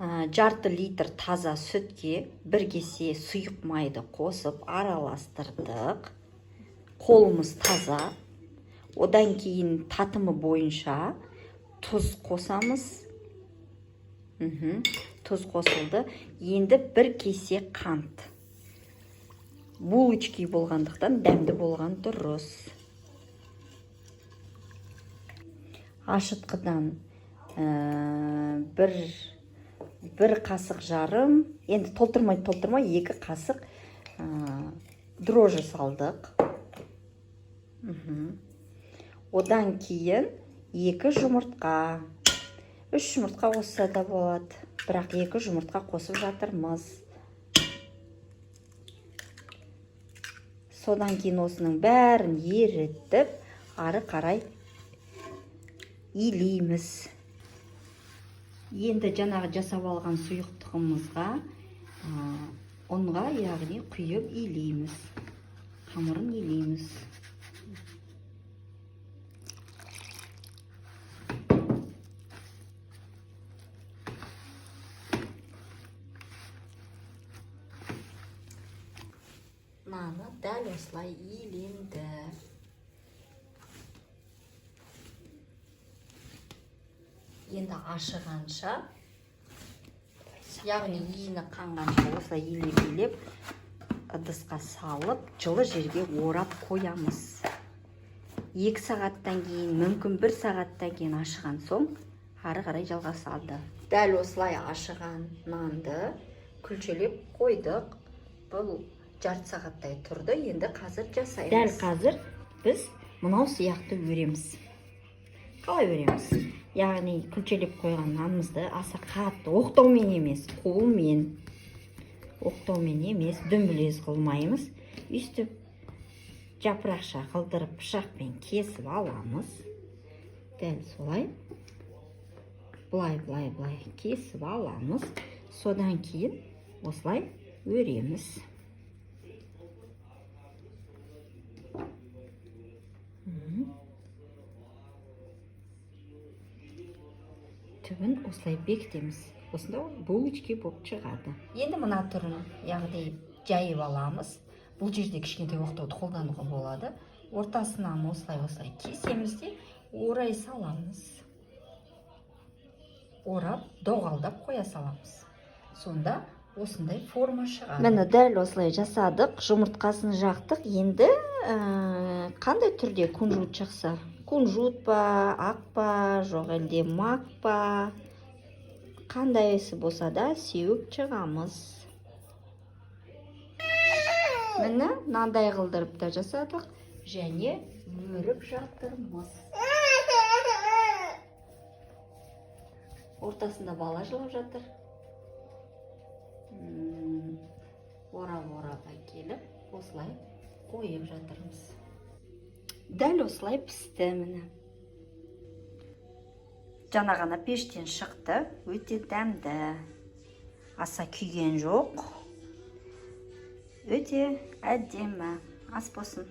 жарты литр таза сүтке бір кесе сұйық майды қосып араластырдық. Қолымыз таза. Одан кейін татымы бойынша тұз қосамыз. Тұз қосылды. Енді бір кесе қант. Булочки болғандықтан дәмді болған дұрыс. Ашытқыдан бір қасық жарым, енді толтырмай 2 қасық дрожжи салдық. Одан кейін 2 жұмыртқа, 3 жұмыртқа қосса да болады, бірақ 2 жұмыртқа қосып жатырмыз. Содан кейін осының бәрін ерітіп, ары қарай илейміз. Енді жаңағы жасап алған сұйықтығымызға ұнға, яғни құйып илейміз. Қамырын илейміз. Наны дәл осылай иленді. Енді ашығанша, яғни иіні қанғанша осылай илеп ыдысқа салып, жылы жерге орап қоямыз. 2 сағаттан кейін, мүмкін 1 сағаттан кейін ашыған соң, ары қарай жалғасады. Дәл осылай ашыған нанды күлчелеп қойдық. Бұл жарты сағаттай тұрды, енді қазір жасаймыз. Дәл қазір біз мынау сияқты өреміз. Қалай өреміз? Яғни күлчелеп қойған нанымызды аса қатты, оқтаумен емес, қолмен. Оқтаумен емес, дүмбілез қылмаймыз. Үстіп жапырақша қылдырып пышақпен кесіп аламыз. Дәл солай. Былай кесіп аламыз. Содан кейін осылай өреміз. Түбін осылай бекітеміз. Осында булочки болып шығады. Енді мына түрін, яғни жайып аламыз. Бұл жерде кішкентай оқтауды қолдануға болады. Ортасынан осылай кесеміз де орай саламыз. Орап, доғалдап қоя саламыз. Сонда осындай форма шығады. Міне дәл осылай жасадық, жұмыртқасын жақтық. Енді қандай түрде кунжут шықса? Кунжут па, ақ па, жоқ әлде мак па, қандайсы болса да сеуіп шығамыз. Міне мынандай қылдырып та жасадық, және өріп жатырмыз. Ортасында бала жылап жатыр. Орап әкеліп, осылай қойып жатырмыз. Дәл осылай пісті міне. Жаңа ғана пештен шықты, өте дәмді. Аса күйген жоқ. Өте әдемі. Ас болсын.